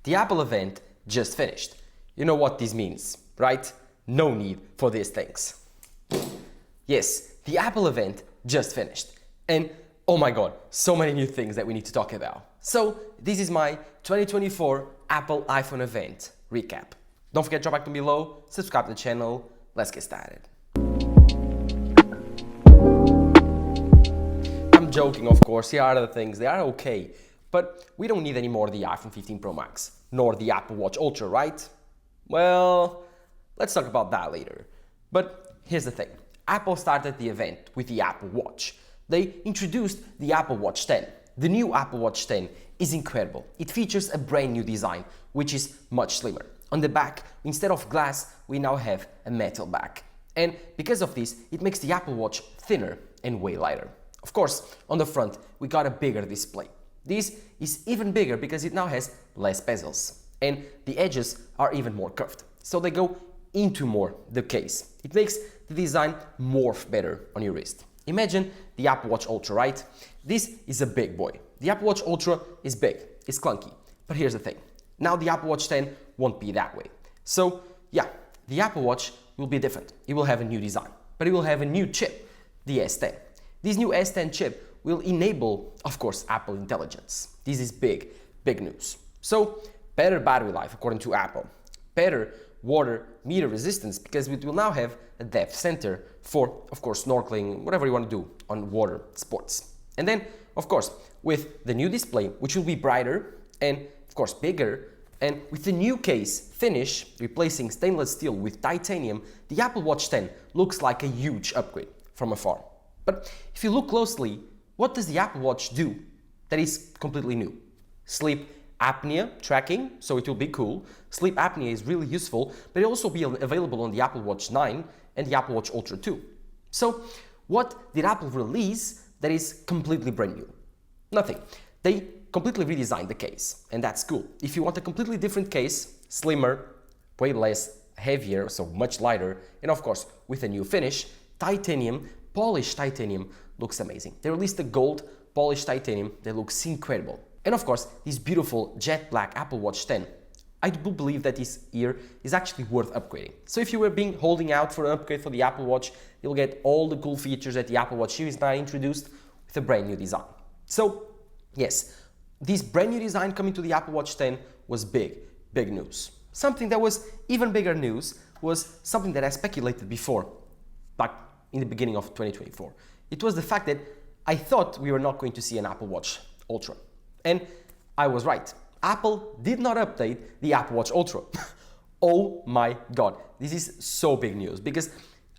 The Apple event just finished. You know what this means, right? No need for these things. Yes, the Apple event just finished. And oh my God, so many new things that we need to talk about. So this is my 2024 Apple iPhone event recap. Don't forget to drop a like below, subscribe to the channel. Let's get started. I'm joking, of course. Here are other things. They are okay. But we don't need any more the iPhone 15 Pro Max, nor the Apple Watch Ultra, right? Well, let's talk about that later. But here's the thing. Apple started the event with the Apple Watch. They introduced the Apple Watch 10. The new Apple Watch 10 is incredible. It features a brand new design, which is much slimmer. On the back, instead of glass, we now have a metal back. And because of this, it makes the Apple Watch thinner and way lighter. Of course, on the front, we got a bigger display. This is even bigger because it now has less bezels. And the edges are even more curved. So they go into more the case. It makes the design morph better on your wrist. Imagine the Apple Watch Ultra, right? This is a big boy. The Apple Watch Ultra is big, it's clunky. But here's the thing. Now the Apple Watch 10 won't be that way. So yeah, the Apple Watch will be different. It will have a new design, but it will have a new chip, the S10. This new S10 chip will enable, of course, Apple Intelligence. This is big, big news. So better battery life according to Apple. Better water meter resistance because it will now have a depth sensor for, of course, snorkeling, whatever you want to do on water sports. And then, of course, with the new display, which will be brighter and, of course, bigger, and with the new case finish, replacing stainless steel with titanium, the Apple Watch 10 looks like a huge upgrade from afar. But if you look closely, what does the Apple Watch do that is completely new? Sleep apnea tracking, so it will be cool. Sleep apnea is really useful, but it'll also be available on the Apple Watch 9 and the Apple Watch Ultra 2. So what did Apple release that is completely brand new? Nothing. They completely redesigned the case, and that's cool. If you want a completely different case, slimmer, way less heavier, so much lighter, and of course with a new finish, titanium, polished titanium looks amazing. They released a gold polished titanium that looks incredible. And of course, this beautiful jet black Apple Watch 10. I do believe that this year is actually worth upgrading. So if you were holding out for an upgrade for the Apple Watch, you'll get all the cool features that the Apple Watch Series 9 introduced with a brand new design. So yes, this brand new design coming to the Apple Watch 10 was big, big news. Something that was even bigger news was something that I speculated before, back in the beginning of 2024. It was the fact that I thought we were not going to see an Apple Watch Ultra. And I was right. Apple did not update the Apple Watch Ultra. Oh my God, this is so big news because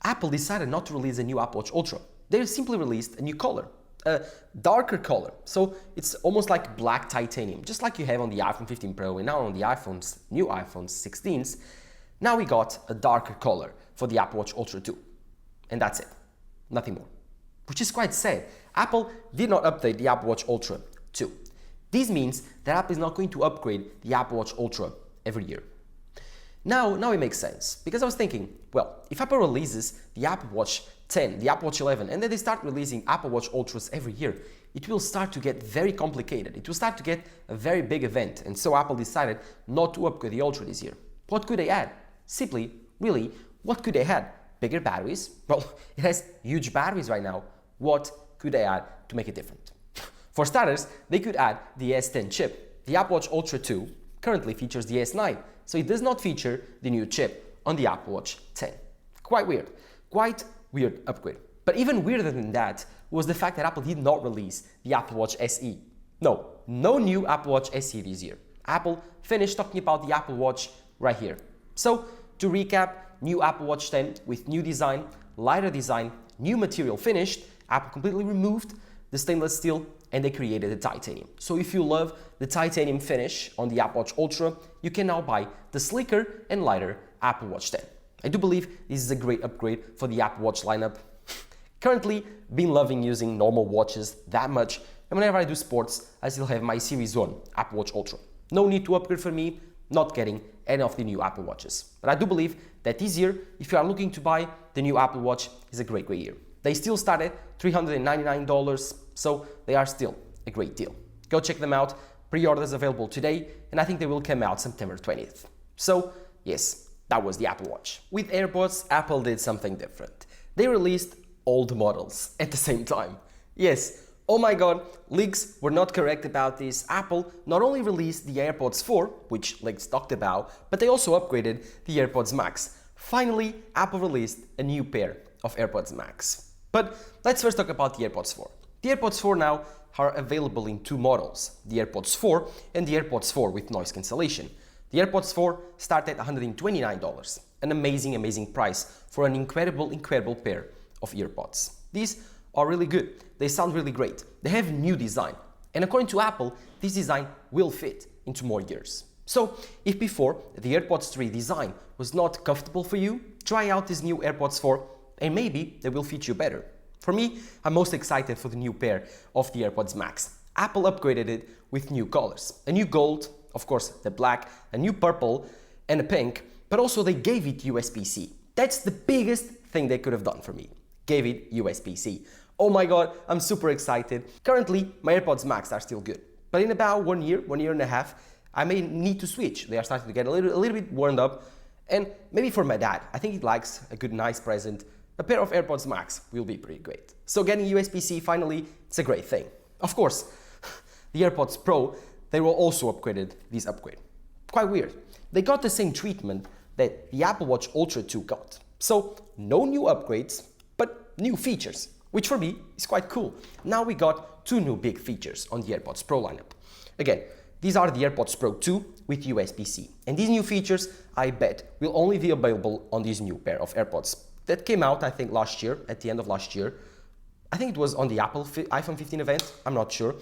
Apple decided not to release a new Apple Watch Ultra. They simply released a new color, a darker color. So it's almost like black titanium, just like you have on the iPhone 15 Pro and now on the new iPhone 16s. Now we got a darker color for the Apple Watch Ultra 2. And that's it, nothing more. Which is quite sad. Apple did not update the Apple Watch Ultra 2. This means that Apple is not going to upgrade the Apple Watch Ultra every year. Now it makes sense, because I was thinking, well, if Apple releases the Apple Watch 10, the Apple Watch 11, and then they start releasing Apple Watch Ultras every year, it will start to get very complicated. It will start to get a very big event, and so Apple decided not to upgrade the Ultra this year. What could they add? Simply, really, what could they add? Bigger batteries? Well, it has huge batteries right now. What could they add to make it different? For starters, they could add the S10 chip. The Apple Watch Ultra 2 currently features the S9, so it does not feature the new chip on the Apple Watch 10. Quite weird upgrade. But even weirder than that was the fact that Apple did not release the Apple Watch SE. No new Apple Watch SE this year. Apple finished talking about the Apple Watch right here. So, to recap, new Apple Watch 10 with new design, lighter design, new material finished. Apple completely removed the stainless steel and they created the titanium. So if you love the titanium finish on the Apple Watch Ultra, you can now buy the sleeker and lighter Apple Watch 10. I do believe this is a great upgrade for the Apple Watch lineup. Currently, been loving using normal watches that much, and whenever I do sports, I still have my Series 1 Apple Watch Ultra. No need to upgrade for me, not getting any of the new Apple Watches. But I do believe that this year, if you are looking to buy the new Apple Watch, is a great year. They still start at $399, so they are still a great deal. Go check them out. Pre-orders available today, and I think they will come out September 20th. So yes, that was the Apple Watch. With AirPods, Apple did something different. They released old models at the same time. Yes, oh my god, leaks were not correct about this. Apple not only released the AirPods 4, which leaks talked about, but they also upgraded the AirPods Max. Finally, Apple released a new pair of AirPods Max. But let's first talk about the AirPods 4. The AirPods 4 now are available in two models, the AirPods 4 and the AirPods 4 with noise cancellation. The AirPods 4 start at $129, an amazing price for an incredible pair of earpods. These are really good, they sound really great, they have new design, and according to Apple, this design will fit into more years. So if before the AirPods 3 design was not comfortable for you, try out this new AirPods 4 and maybe they will fit you better. For me, I'm most excited for the new pair of the AirPods Max. Apple upgraded it with new colors, a new gold, of course the black, a new purple and a pink, but also they gave it USB-C. That's the biggest thing they could have done for me. Gave it USB-C. Oh my god, I'm super excited. Currently, my AirPods Max are still good, but in about 1 year and a half, I may need to switch. They are starting to get a little bit worn up, and maybe for my dad, I think he likes a good, nice present. A pair of AirPods Max will be pretty great. So getting USB-C finally, it's a great thing. Of course, the AirPods Pro, they were also upgraded this upgrade. Quite weird. They got the same treatment that the Apple Watch Ultra 2 got. So no new upgrades, but new features, which for me is quite cool. Now we got two new big features on the AirPods Pro lineup. Again, these are the AirPods Pro 2 with USB-C. And these new features, I bet, will only be available on this new pair of AirPods that came out, I think, last year, at the end of last year. I think it was on the iPhone 15 event, I'm not sure.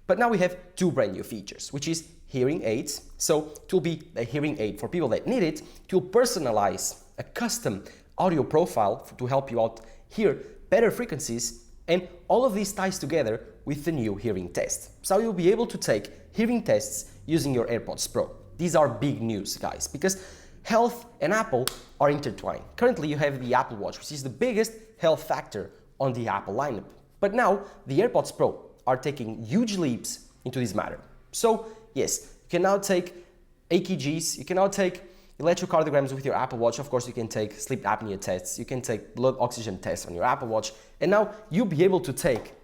But now we have two brand new features, which is hearing aids. So it will be a hearing aid for people that need it. It will personalize a custom audio profile to help you out hear better frequencies. And all of this ties together with the new hearing test. So you'll be able to take hearing tests using your AirPods Pro. These are big news, guys, because health and Apple are intertwined. Currently, you have the Apple Watch, which is the biggest health factor on the Apple lineup. But now, the AirPods Pro are taking huge leaps into this matter. So, yes, you can now take EKGs, you can now take electrocardiograms with your Apple Watch. Of course, you can take sleep apnea tests, you can take blood oxygen tests on your Apple Watch, and now you'll be able to take,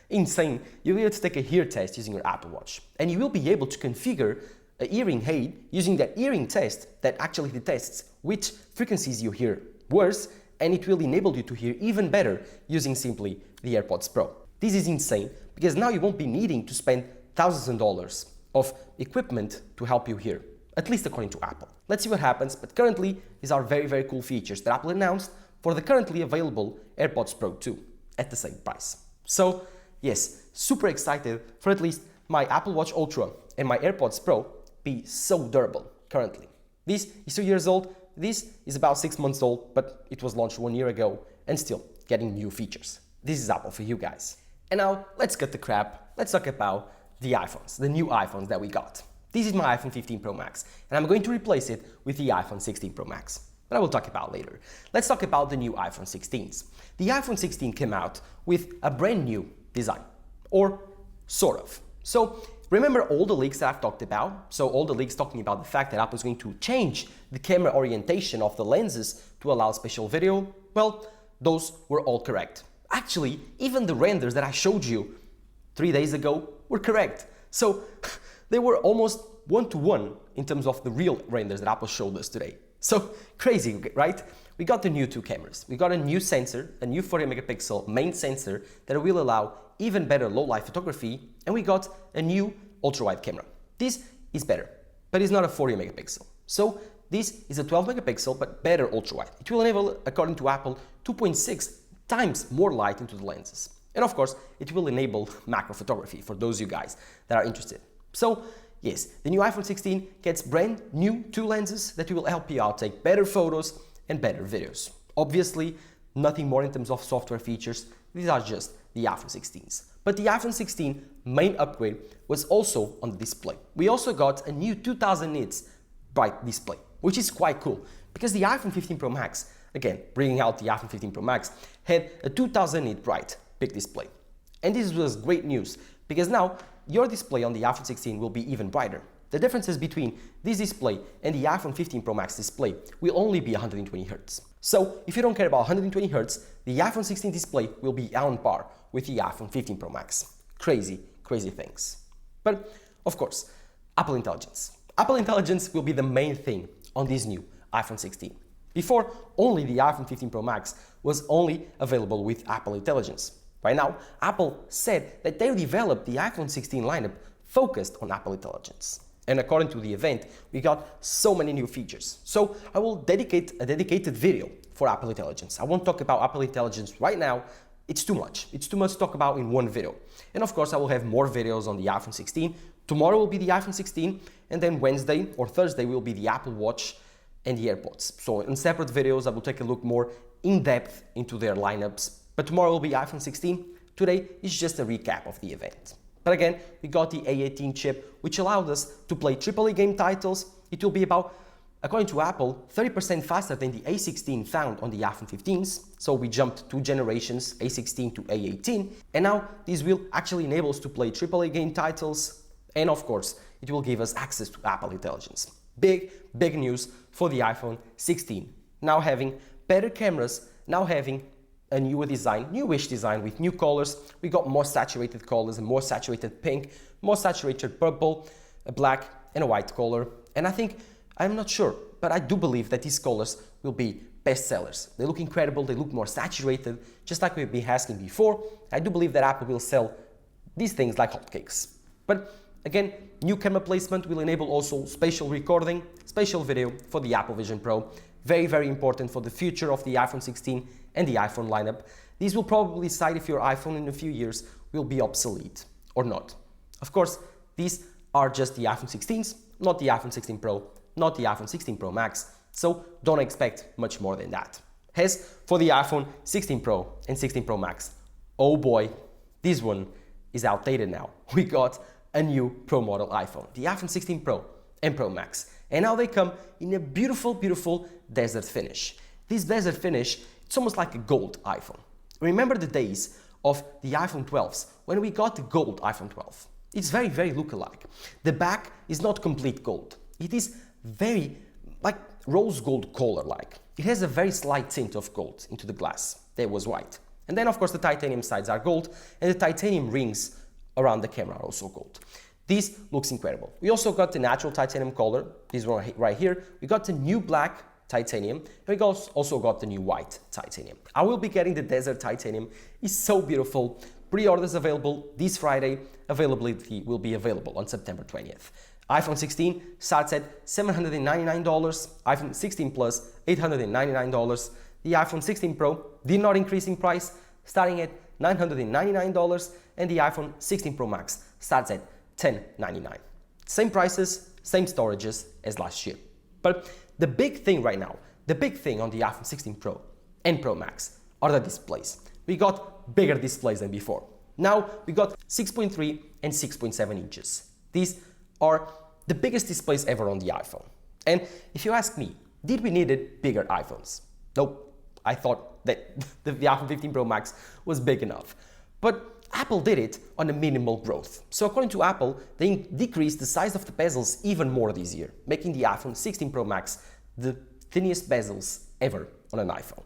insane, you'll be able to take a hear test using your Apple Watch. And you will be able to configure a hearing aid using that hearing test that actually detests which frequencies you hear worse, and it will enable you to hear even better using simply the AirPods Pro. This is insane because now you won't be needing to spend thousands of dollars of equipment to help you hear, at least according to Apple. Let's see what happens, but currently these are very cool features that Apple announced for the currently available AirPods Pro 2 at the same price. So yes, super excited for at least my Apple Watch Ultra and my AirPods Pro be so durable currently. This is 2 years old, this is about 6 months old, but it was launched 1 year ago and still getting new features. This is Apple for you guys. And now let's cut the crap, let's talk about the iPhones, the new iPhones that we got. This is my iPhone 15 Pro Max, and I'm going to replace it with the iPhone 16 Pro Max, but I will talk about later. Let's talk about the new iPhone 16s. The iPhone 16 came out with a brand new design, or sort of. So remember all the leaks that I've talked about? So all the leaks talking about the fact that Apple is going to change the camera orientation of the lenses to allow spatial video? Well, those were all correct. Actually, even the renders that I showed you 3 days ago were correct. So they were almost one-to-one in terms of the real renders that Apple showed us today. So crazy, right? We got the new two cameras. We got a new sensor, a new 40 megapixel main sensor that will allow even better low-light photography, and we got a new ultra-wide camera. This is better, but it's not a 40 megapixel. So this is a 12 megapixel, but better ultra-wide. It will enable, according to Apple, 2.6 times more light into the lenses. And of course, it will enable macro photography for those of you guys that are interested. So yes, the new iPhone 16 gets brand new two lenses that will help you out take better photos and better videos. Obviously, nothing more in terms of software features. These are just the iPhone 16s. But the iPhone 16 main upgrade was also on the display. We also got a new 2000 nits bright display, which is quite cool because the iPhone 15 Pro Max, again, bringing out the iPhone 15 Pro Max, had a 2000 nit bright big display. And this was great news because now your display on the iPhone 16 will be even brighter. The differences between this display and the iPhone 15 Pro Max display will only be 120 Hz. So if you don't care about 120 Hz, the iPhone 16 display will be on par with the iPhone 15 Pro Max. Crazy, crazy things. But of course, Apple Intelligence. Apple Intelligence will be the main thing on this new iPhone 16. Before, only the iPhone 15 Pro Max was only available with Apple Intelligence. Right now, Apple said that they developed the iPhone 16 lineup focused on Apple Intelligence. And according to the event, we got so many new features. So I will dedicate a dedicated video for Apple Intelligence. I won't talk about Apple Intelligence right now. It's too much. It's too much to talk about in one video. And of course, I will have more videos on the iPhone 16. Tomorrow will be the iPhone 16, and then Wednesday or Thursday will be the Apple Watch and the AirPods. So in separate videos, I will take a look more in depth into their lineups. But tomorrow will be iPhone 16. Today is just a recap of the event. But again, we got the A18 chip, which allowed us to play AAA game titles. It will be about, according to Apple, 30% faster than the A16 found on the iPhone 15s. So we jumped 2 generations, A16 to A18. And now this will actually enable us to play AAA game titles. And of course, it will give us access to Apple Intelligence. Big, big news for the iPhone 16. Now having better cameras, now having a newer design, newish design with new colors. We got more saturated colors, a more saturated pink, more saturated purple, a black and a white color. And I think, I'm not sure, but I do believe that these colors will be best sellers. They look incredible, they look more saturated, just like we've been asking before. I do believe that Apple will sell these things like hotcakes. But again, new camera placement will enable also spatial recording, spatial video for the Apple Vision Pro. Very, very important for the future of the iPhone 16 and the iPhone lineup. These will probably decide if your iPhone in a few years will be obsolete or not. Of course, these are just the iPhone 16s, not the iPhone 16 Pro, not the iPhone 16 Pro Max, so don't expect much more than that. As for the iPhone 16 Pro and 16 Pro Max, oh boy, this one is outdated now. We got a new Pro model iPhone, the iPhone 16 Pro and Pro Max. And now they come in a beautiful, beautiful desert finish. This desert finish, it's almost like a gold iPhone. Remember the days of the iPhone 12s when we got the gold iPhone 12. It's very, very look-alike. The back is not complete gold. It is very, like rose gold color-like. It has a very slight tint of gold into the glass. That was white. And then, of course, the titanium sides are gold, and the titanium rings around the camera are also gold. This looks incredible. We also got the natural titanium color, this one right here. We got the new black titanium, and we also got the new white titanium. I will be getting the desert titanium. It's so beautiful. Pre-orders available this Friday. Availability will be available on September 20th. iPhone 16 starts at $799, iPhone 16 Plus $899. The iPhone 16 Pro did not increase in price, starting at $999, and the iPhone 16 Pro Max starts at $1099. Same prices, same storages as last year. But the big thing right now, the big thing on the iPhone 16 Pro and Pro Max are the displays. We got bigger displays than before. Now we got 6.3 and 6.7 inches. These are the biggest displays ever on the iPhone. And if you ask me, did we need bigger iPhones? Nope. I thought that the iPhone 15 Pro Max was big enough. But Apple did it on a minimal growth. So according to Apple, they decreased the size of the bezels even more this year, making the iPhone 16 Pro Max the thinnest bezels ever on an iPhone.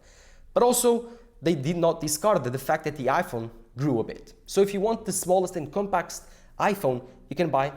But also, they did not discard the fact that the iPhone grew a bit. So if you want the smallest and compact iPhone, you can buy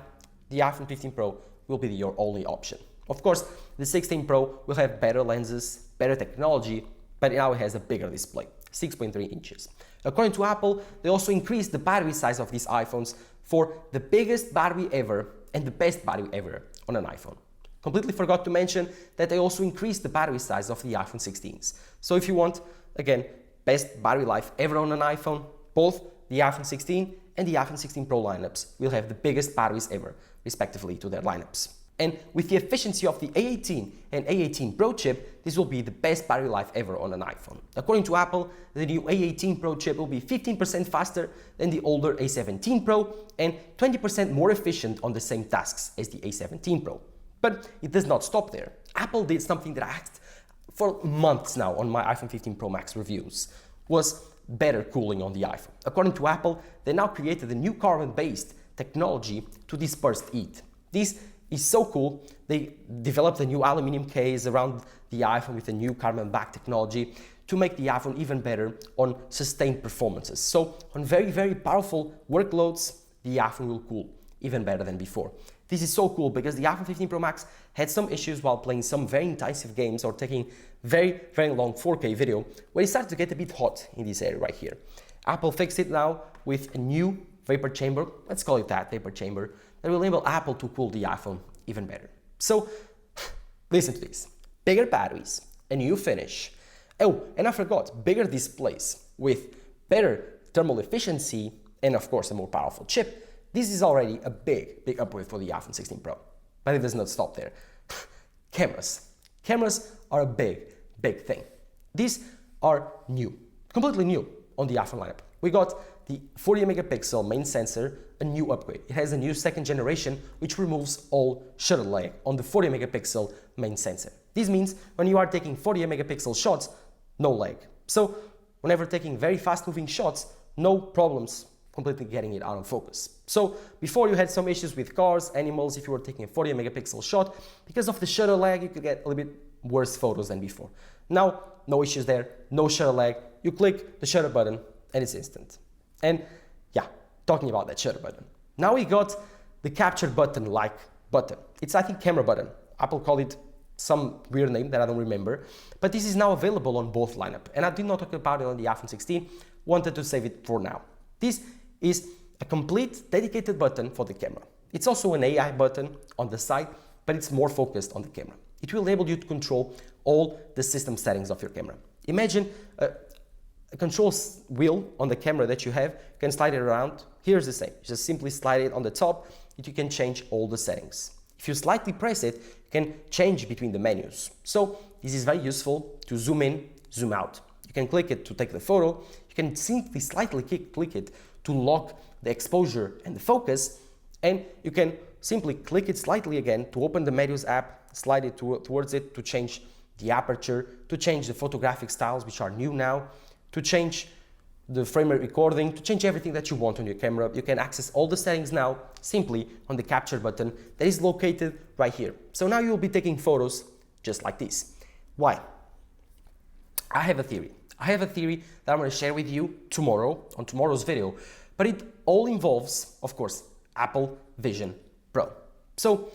the iPhone 15 Pro will be your only option. Of course, the 16 Pro will have better lenses, better technology, but now it has a bigger display, 6.3 inches. According to Apple, they also increased the battery size of these iPhones for the biggest battery ever and the best battery ever on an iPhone. Completely forgot to mention that they also increased the battery size of the iPhone 16s. So if you want, again, best battery life ever on an iPhone, both the iPhone 16 and the iPhone 16 Pro lineups will have the biggest batteries ever, respectively, to their lineups. And with the efficiency of the A18 and A18 Pro chip, this will be the best battery life ever on an iPhone. According to Apple, the new A18 Pro chip will be 15% faster than the older A17 Pro and 20% more efficient on the same tasks as the A17 Pro. But it does not stop there. Apple did something that I asked for months now on my iPhone 15 Pro Max reviews, was better cooling on the iPhone. According to Apple, they now created a new carbon-based technology to disperse heat. This is so cool. They developed a new aluminum case around the iPhone with a new carbon back technology to make the iPhone even better on sustained performances. So on very, very powerful workloads, the iPhone will cool even better than before. This is so cool because the iPhone 15 Pro Max had some issues while playing some very intensive games or taking very, very long 4K video, where it started to get a bit hot in this area right here. Apple fixed it now with a new vapor chamber, let's call it that, vapor chamber, that will enable Apple to cool the iPhone even better. So, listen to this. Bigger batteries, a new finish. Oh, and I forgot, bigger displays with better thermal efficiency and of course a more powerful chip. This is already a big, big upgrade for the iPhone 16 Pro. But it does not stop there. Cameras. Cameras are a big, big thing. These are new, completely new on the iPhone lineup. We got the 40 megapixel main sensor, a new upgrade. It has a new second generation which removes all shutter lag on the 40 megapixel main sensor. This means when you are taking 40 megapixel shots, no lag. So whenever taking very fast moving shots, no problems completely getting it out of focus. So before you had some issues with cars, animals, if you were taking a 40 megapixel shot, because of the shutter lag, you could get a little bit worse photos than before. Now, no issues there, no shutter lag. You click the shutter button and it's instant. And yeah, talking about that shutter button. Now we got the capture button-like button. It's, I think, camera button. Apple called it some weird name that I don't remember. But this is now available on both lineup. And I did not talk about it on the iPhone 16, wanted to save it for now. This is a complete dedicated button for the camera. It's also an AI button on the side, but it's more focused on the camera. It will enable you to control all the system settings of your camera. Imagine a control wheel on the camera that you have, you can slide it around. Here's the same, just simply slide it on the top, and you can change all the settings. If you slightly press it, you can change between the menus. So this is very useful to zoom in, zoom out. You can click it to take the photo, you can simply slightly click it to lock the exposure and the focus, and you can simply click it slightly again to open the Menus app, slide it towards it to change the aperture, to change the photographic styles, which are new now, to change the frame rate recording, to change everything that you want on your camera. You can access all the settings now simply on the capture button that is located right here. So now you'll be taking photos just like this. Why? I have a theory. I have a theory that I'm going to share with you tomorrow, on tomorrow's video, but it all involves, of course, Apple Vision Pro. So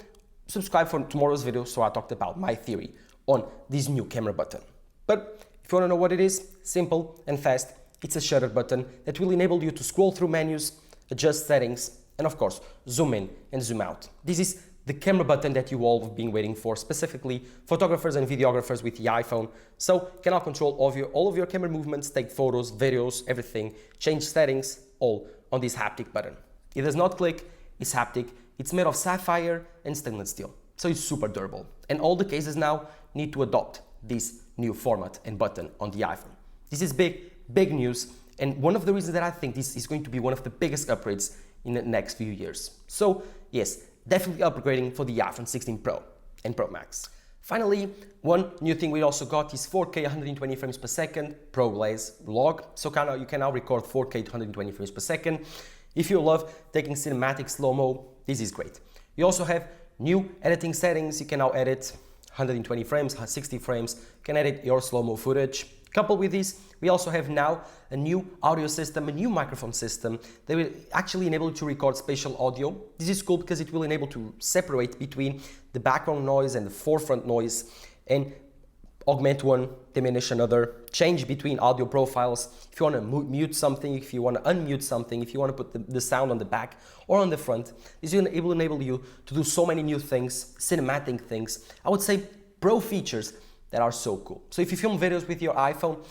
subscribe for tomorrow's video, so I talked about my theory on this new camera button. But if you want to know what it is, simple and fast, it's a shutter button that will enable you to scroll through menus, adjust settings, and of course, zoom in and zoom out. This is the camera button that you all have been waiting for, specifically photographers and videographers with the iPhone. So you can now control all of your camera movements, take photos, videos, everything, change settings, all on this haptic button. It does not click, it's haptic, it's made of sapphire and stainless steel. So it's super durable. And all the cases now need to adopt this new format and button on the iPhone. This is big, big news. And one of the reasons that I think this is going to be one of the biggest upgrades in the next few years. So yes, definitely upgrading for the iPhone 16 Pro and Pro Max. Finally, one new thing we also got is 4K 120 frames per second ProRes log. So you can now record 4K 120 frames per second. If you love taking cinematic slow-mo, this is great. You also have new editing settings. You can now edit 120 frames, 60 frames. You can edit your slow-mo footage. Coupled with this, we also have now a new audio system, a new microphone system that will actually enable you to record spatial audio. This is cool because it will enable to separate between the background noise and the forefront noise and augment one, diminish another, change between audio profiles. If you want to mute something, if you want to unmute something, if you want to put the sound on the back or on the front, this will enable you to do so many new things, cinematic things. I would say pro features that are so cool. So if you film videos with your iPhone,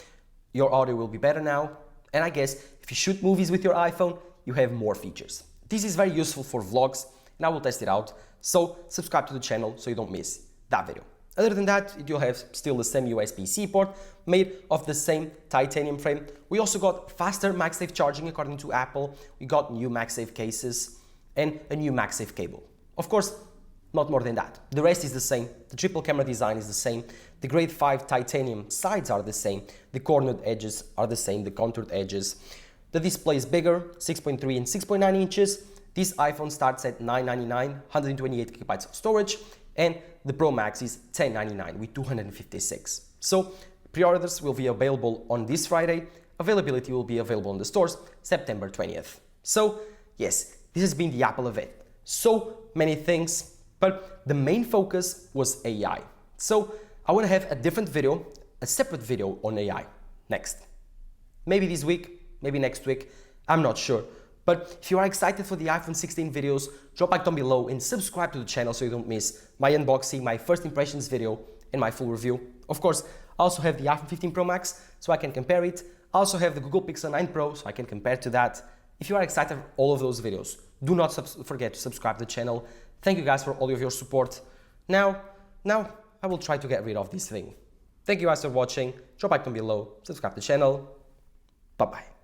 your audio will be better now. And I guess if you shoot movies with your iPhone, you have more features. This is very useful for vlogs, and I will test it out. So subscribe to the channel so you don't miss that video. Other than that, you'll have still the same USB-C port made of the same titanium frame. We also got faster MagSafe charging according to Apple. We got new MagSafe cases and a new MagSafe cable. Of course, not more than that. The rest is the same. The triple camera design is the same. The grade 5 titanium sides are the same. The cornered edges are the same, the contoured edges. The display is bigger, 6.3 and 6.9 inches. This iPhone starts at $999, 128 gigabytes of storage, and the Pro Max is $1099 with 256. So pre-orders will be available on this Friday. Availability will be available in the stores September 20th. So yes, this has been the Apple event. So many things, but the main focus was AI. So I want to have a different video, a separate video on AI next. Maybe this week, maybe next week, I'm not sure. But if you are excited for the iPhone 16 videos, drop a like down below and subscribe to the channel so you don't miss my unboxing, my first impressions video, and my full review. Of course, I also have the iPhone 15 Pro Max, so I can compare it. I also have the Google Pixel 9 Pro, so I can compare to that. If you are excited for all of those videos, do not forget to subscribe to the channel. Thank you guys for all of your support. Now I will try to get rid of this thing. Thank you guys for watching. Drop a like down below, subscribe to the channel. Bye-bye.